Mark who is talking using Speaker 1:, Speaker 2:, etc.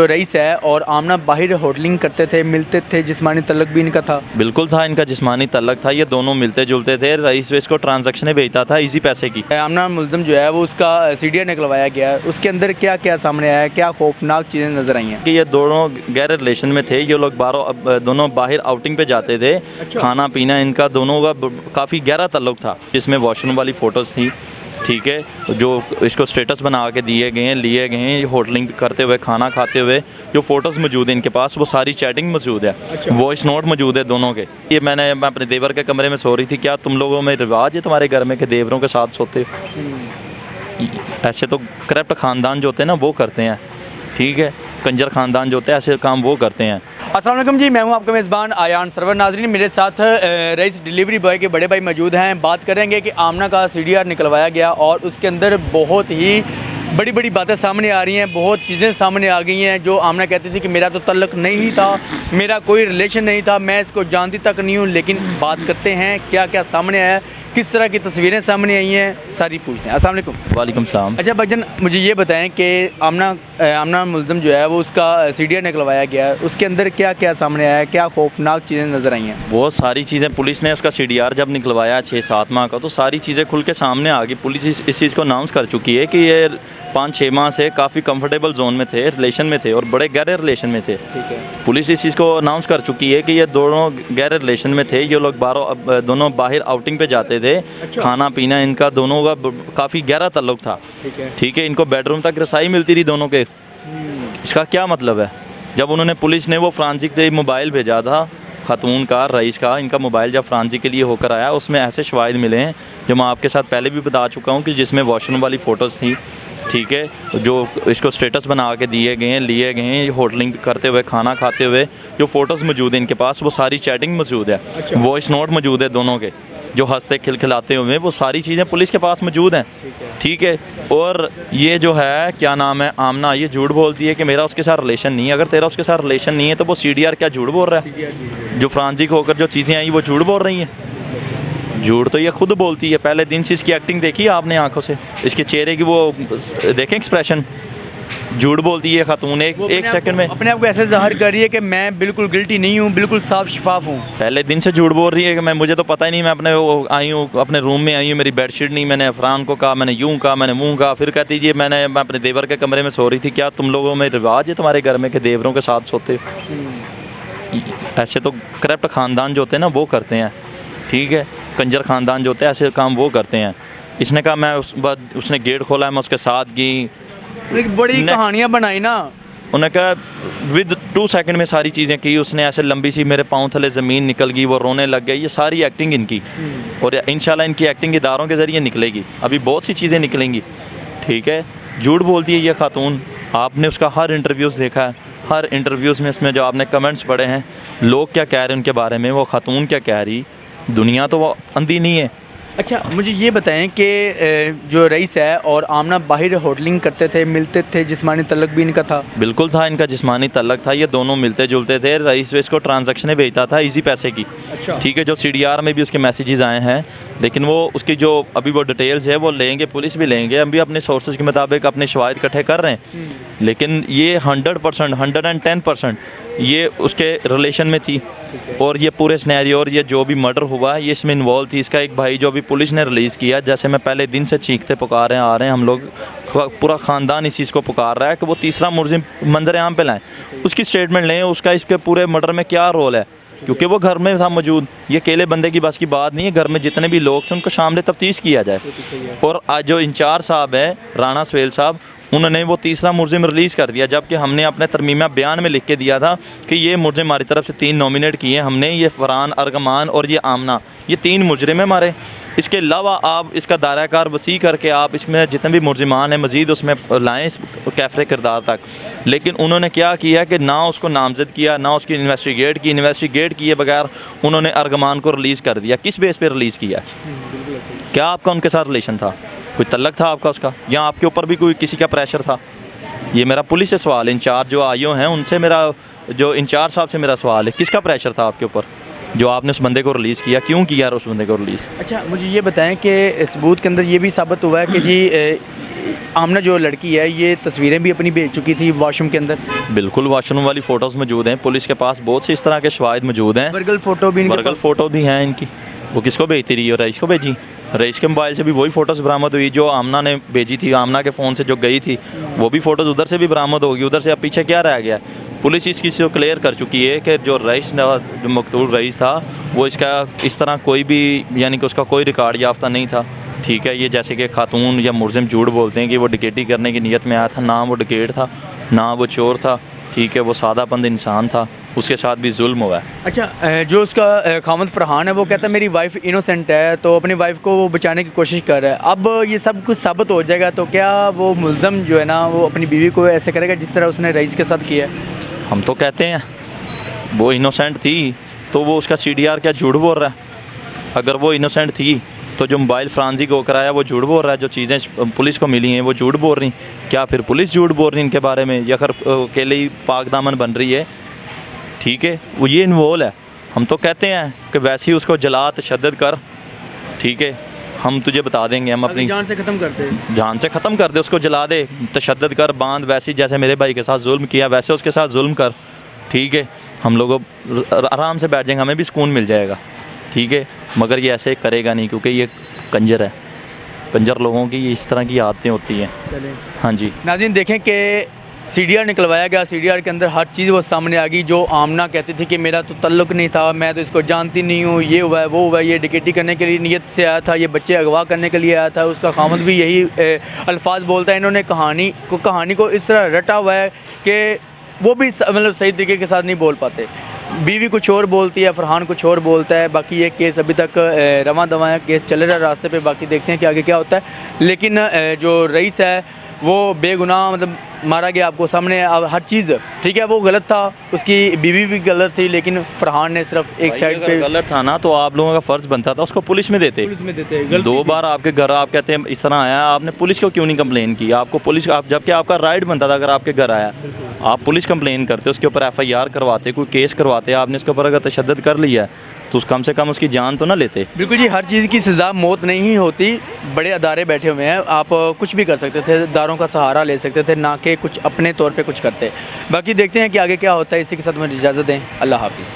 Speaker 1: जो रईस है और आमना बाहर होटलिंग करते थे, मिलते थे, जिस्मानी तल्लक भी इनका था।
Speaker 2: बिल्कुल था, इनका जिस्मानी तल्लक था, ये दोनों मिलते जुलते थे। रईस वेस को ट्रांजैक्शनें भेजता था इजी पैसे की।
Speaker 1: आमना मुल्ज़िम जो है वो उसका सीडिया निकलवाया गया है, उसके अंदर क्या क्या सामने आया है, क्या खौफनाक चीज़ें नज़र आई हैं?
Speaker 2: कि ये दोनों गहरे रिलेशन में थे, ये लोग दोनों बाहर आउटिंग पे जाते थे। खाना पीना इनका दोनों का काफ़ी गहरा ताल्लुक था, जिसमें वॉशरूम वाली फ़ोटोज़ थी, ठीक है, जो इसको स्टेटस बना के दिए गए हैं, लिए गए हैं। होटलिंग करते हुए, खाना खाते हुए जो फ़ोटोज़ मौजूद है इनके पास, वो सारी चैटिंग मौजूद है, वॉइस नोट मौजूद है दोनों के। ये मैं अपने देवर के कमरे में सो रही थी, क्या तुम लोगों में रिवाज है तुम्हारे घर में कि देवरों के साथ सोते? ऐसे तो करप्ट ख़ानदान जो होते हैं ना वो करते हैं, ठीक है, कंजर ख़ानदान जो होते हैं ऐसे काम वो करते हैं।
Speaker 1: अस्सलाम वालेकुम जी, मैं हूं आपका मेज़बान आयान सरवर। नाज़रीन, मेरे साथ रईस डिलीवरी बॉय के बड़े भाई मौजूद हैं। बात करेंगे कि आमना का सीडीआर निकलवाया गया और उसके अंदर बहुत ही बड़ी बड़ी बातें सामने आ रही हैं, बहुत चीज़ें सामने आ गई हैं। जो आमना कहती थी कि मेरा तो तल्लक नहीं था, मेरा कोई रिलेशन नहीं था, मैं इसको जानती तक नहीं हूँ। लेकिन बात करते हैं क्या क्या सामने आया, किस तरह की तस्वीरें सामने आई हैं, सारी पूछते हैं। अस्सलाम वालेकुम।
Speaker 2: वालेकुम सलाम।
Speaker 1: अच्छा भाईजान, मुझे ये बताएं कि आमना मुल्ज़िम जो है वो उसका सीडीआर निकलवाया गया है, उसके अंदर क्या क्या सामने आया है, क्या खौफनाक चीज़ें नज़र आई हैं?
Speaker 2: बहुत सारी चीज़ें, पुलिस ने उसका सीडीआर जब निकलवाया 6-7 माह का, तो सारी चीज़ें खुल के सामने आ गई। पुलिस इस चीज़ को अनाउंस कर चुकी है कि ये 5-6 माह से काफ़ी कंफर्टेबल जोन में थे, रिलेशन में थे और बड़े गहरे रिलेशन में थे।
Speaker 1: ठीक है।
Speaker 2: पुलिस इस चीज़ को अनाउंस कर चुकी है कि ये दोनों गहरे रिलेशन में थे। ये लोग दोनों बाहर आउटिंग पे जाते थे। खाना पीना इनका दोनों का काफ़ी गहरा ताल्लुक था, ठीक है, इनको बेडरूम तक रसाई मिलती थी दोनों के। इसका क्या मतलब है? जब उन्होंने, पुलिस ने वो फ्रांसिक मोबाइल भेजा था ख़ातून का, रईस का, इनका मोबाइल जब फ्रांसिक के लिए होकर आया, उसमें ऐसे शवाहिद मिले हैं जो मैं आपके साथ पहले भी बता चुका हूँ, कि जिसमें वॉशरूम वाली फ़ोटोज़ थी, ठीक है, जो इसको स्टेटस बना के दिए गए हैं, लिए गए हैं। होटलिंग करते हुए, खाना खाते हुए जो फ़ोटोज़ मौजूद हैं इनके पास, वो सारी चैटिंग मौजूद है, वॉइस नोट मौजूद है दोनों के, जो हंसते खिलखिलाते हुए, वो सारी चीज़ें पुलिस के पास मौजूद हैं, ठीक है। और ये जो है, क्या नाम है, आमना, ये झूठ बोलती है कि मेरा उसके साथ रिलेशन नहीं है। अगर तेरा उसके साथ रिलेशन नहीं है तो वो सीडीआर क्या झूठ बोल रहा है? जो फ्रांसिक होकर जो चीज़ें आई वो झूठ बोल रही हैं? झूठ तो ये खुद बोलती है। पहले दिन से इसकी एक्टिंग देखी आपने आंखों से, इसके चेहरे की वो देखें एक्सप्रेशन। झूठ बोलती है खातून एक सेकंड में,
Speaker 1: अपने आप को ऐसे ज़ाहिर कर रही है कि मैं बिल्कुल गिल्टी नहीं हूँ, बिल्कुल साफ शफाफ हूँ।
Speaker 2: पहले दिन से झूठ बोल रही है कि मुझे तो पता ही नहीं, मैं अपने आई हूँ, अपने रूम में आई हूँ, मेरी बेडशीट नहीं, मैंने अफरान को कहा, मैंने यूँ कहा, मैंने मुँह कहा। फिर कहती जी मैं अपने देवर के कमरे में सो रही थी, क्या तुम लोगों में रिवाज है तुम्हारे घर में कि देवरों के साथ सोते? ऐसे तो करप्ट ख़ानदान जो होते हैं ना वो करते हैं, ठीक है, कंजर ख़ानदान जो होते हैं ऐसे काम वो करते हैं। इसने कहा मैं उसने गेट खोला, मैं उसके साथ गई,
Speaker 1: बड़ी कहानियाँ बनाई ना।
Speaker 2: उन्होंने कहा विद 2 सेकंड में सारी चीज़ें की उसने। ऐसे लंबी सी मेरे पाँव थले ज़मीन निकल गई, वो रोने लग गए। ये सारी एक्टिंग इनकी, और इंशाल्लाह इनकी एक्टिंग इदारों के ज़रिए निकलेगी, अभी बहुत सी चीज़ें निकलेंगी, ठीक है। झूठ बोलती है ये खातून। आपने उसका हर इंटरव्यूज़ देखा है, हर इंटरव्यूज़ में इसमें जो आपने कमेंट्स पढ़े हैं, लोग क्या कह रहे हैं उनके बारे में, वो खातून क्या कह रही, दुनिया तो वो अंधी नहीं है।
Speaker 1: अच्छा, मुझे ये बताएं कि जो रईस है और आमना बाहर होटलिंग करते थे, मिलते थे, जिस्मानी तल्लक भी इनका था?
Speaker 2: बिल्कुल था, इनका जिस्मानी तल्लक था, ये दोनों मिलते जुलते थे। रईस वेस को ट्रांजैक्शनें भेजता था इजी पैसे की, ठीक है, जो सीडीआर में भी उसके मैसेजेस आए हैं। लेकिन वो उसकी जो अभी वो डिटेल्स है वो लेंगे, पुलिस भी लेंगे, हम भी अपने सोर्सेज के मुताबिक अपने शवाहिद इकट्ठे कर रहे हैं। लेकिन ये 100%, 110% ये उसके रिलेशन में थी, और ये पूरे सिनेरियो और ये जो भी मर्डर हुआ ये इसमें इन्वॉल्व थी। इसका एक भाई जो अभी पुलिस ने रिलीज़ किया, जैसे मैं पहले दिन से चीखते पुकार रहे आ रहे हैं हम लोग, पूरा ख़ानदान इस चीज़ को पुकार रहा है कि वो तीसरा मुलजिम मंजर आम पे लाएँ, उसकी स्टेटमेंट लें, उसका इसके पूरे मर्डर में क्या रोल है, क्योंकि वो घर में था मौजूद। ये अकेले बंदे की बस की बात नहीं है, घर में जितने भी लोग थे उनको शामिल तफ्तीश किया जाए। और आज जो इंचार्ज साहब है राना सवेल साहब, उन्होंने वो तीसरा मुलजिम रिलीज़ कर दिया, जबकि हमने अपने तरमीमा बयान में लिख के दिया था कि ये मुलजिम हमारी तरफ से 3 नॉमिनेट किए हमने, ये फरहान, अर्गमान और ये आमना, ये 3 मुजरिम है हमारे। इसके अलावा आप इसका दायरा कार वसी करके आप इसमें जितने भी मुलजिमान हैं मज़ीद उसमें लाएँ, इस कैफरे किरदार तक। लेकिन उन्होंने क्या किया कि ना उसको नामजद किया, ना उसकी इन्वेस्टिगेट किए बगैर उन्होंने अर्गमान को रिलीज़ कर दिया। किस बेस पर रिलीज़ किया? क्या आपका उनके साथ रिलेशन था? कोई तल्लक था आपका उसका, या आपके ऊपर भी कोई किसी का प्रेशर था? ये मेरा पुलिस से सवाल है, इंचार्ज जो आईओ हैं उनसे, मेरा जो इंचार्ज साहब से मेरा सवाल है, किसका प्रेशर था आपके ऊपर जो आपने उस बंदे को रिलीज़ किया? क्यों किया उस बंदे को रिलीज़?
Speaker 1: अच्छा, मुझे ये बताएं कि सबूत के अंदर ये भी साबित हुआ है कि जी आमना जो लड़की है ये तस्वीरें भी अपनी भेज चुकी थी वॉशरूम के अंदर।
Speaker 2: बिल्कुल वॉशरूम वाली फ़ोटोज़ मौजूद हैं, पुलिस के पास बहुत से इस तरह के शवाहिद मौजूद हैं।
Speaker 1: बर्गल फ़ोटो भी इनके
Speaker 2: बर्गल फ़ोटो भी हैं इनकी। वो किसको भेजती रही और रईस को भेजी। रईस के मोबाइल से भी वही फ़ोटोज़ बरामद हुई जो आमना ने भेजी थी, आमना के फ़ोन से जो गई थी वो भी फ़ोटोज़ उधर से भी बरामद होगी। उधर से अब पीछे क्या रह गया। पुलिस इस चीज़ को क्लियर कर चुकी है कि जो रईस जो मकतूल रईस था वो इसका इस तरह कोई भी यानी कि उसका कोई रिकॉर्ड याफ्ता नहीं था। ठीक है, ये जैसे कि खातून या मुलजिम झूठ बोलते हैं कि वो डकैती करने की नीयत में आया था, ना वो डकैत था ना वो चोर था। ठीक है, वो सादापंद इंसान था, उसके साथ भी जुल्म हुआ है।
Speaker 1: अच्छा, जो उसका खामद फरहान है वो कहता है मेरी वाइफ इनोसेंट है, तो अपनी वाइफ को वो बचाने की कोशिश कर रहा है। अब ये सब कुछ साबित हो जाएगा तो क्या वो मुलज़म जो है ना वो अपनी बीवी को ऐसे करेगा जिस तरह उसने रईस के साथ किया है?
Speaker 2: हम तो कहते हैं वो इनोसेंट थी तो वो उसका CDR क्या झूठ बोल रहा है। अगर वो इनोसेंट थी तो जो मोबाइल फ्रांसी को कराया वो झूठ बोल रहा है, जो चीज़ें पुलिस को मिली हैं वो झूठ बोल रही। क्या फिर पुलिस झूठ बोल रही इनके बारे में या फिर अकेले ही पाक दामन बन रही है? ठीक है, वो ये इन्वॉल्व है। हम तो कहते हैं कि वैसे ही उसको जला तशद्दुद कर। ठीक है, हम तुझे बता देंगे, हम अपनी
Speaker 1: जान से ख़त्म करते हैं,
Speaker 2: जान से ख़त्म कर दे, उसको जला दे, तशद्दुद कर, बांध, वैसे ही जैसे मेरे भाई के साथ जुल्म किया वैसे उसके साथ जुल्म कर। ठीक है, हम लोग आराम से बैठ जाएंगे, हमें भी सुकून मिल जाएगा। ठीक है, मगर ये ऐसे करेगा नहीं क्योंकि ये कंजर है। कंजर लोगों की इस तरह की आदतें होती हैं। हाँ जी
Speaker 1: नाज़रीन देखें कि CDR निकलवाया गया, CDR के अंदर हर चीज़ वो सामने आ गई। जो आमना कहती थी कि मेरा तो तल्लुक नहीं था, मैं तो इसको जानती नहीं हूँ, ये हुआ है वो हुआ है, ये डकैती करने के लिए नियत से आया था, ये बच्चे अगवा करने के लिए आया था, उसका खामद भी यही अल्फाज बोलता है। इन्होंने कहानी को इस तरह रटा हुआ है कि वो भी मतलब सही तरीके के साथ नहीं बोल पाते। बीवी कुछ और बोलती है, फरहान कुछ और बोलता है। बाकी ये केस अभी तक रवां दवां है, केस चल रहा है रास्ते पे, बाकी देखते हैं कि आगे क्या होता है। लेकिन जो रईस है वो बेगुनाह मतलब मारा गया, आपको सामने अब हर चीज़। ठीक है, वो गलत था, उसकी बीवी भी गलत थी, लेकिन फरहान ने सिर्फ एक साइड पे
Speaker 2: गलत था ना, तो आप लोगों का फ़र्ज़ बनता था उसको पुलिस में देते। 2 बार आपके घर आप कहते हैं इस तरह आया, आपने पुलिस को क्यों नहीं कंप्लेन की? आपको पुलिस आप जबकि आपका राइट बनता था, अगर आपके घर आया आप पुलिस कंप्लेन करते, उसके ऊपर FIR करवाते, कोई केस करवाते। आपने इसके ऊपर अगर तशद्दुद कर लिया तो कम से कम उसकी जान तो ना लेते।
Speaker 1: बिल्कुल जी, हर चीज़ की सज़ा मौत नहीं होती। बड़े अदारे बैठे हुए हैं, आप कुछ भी कर सकते थे, अदारों का सहारा ले सकते थे, ना कि कुछ अपने तौर पे कुछ करते। बाकी देखते हैं कि आगे क्या होता है। इसी के साथ मुझे इजाज़त दें, अल्लाह हाफिज़।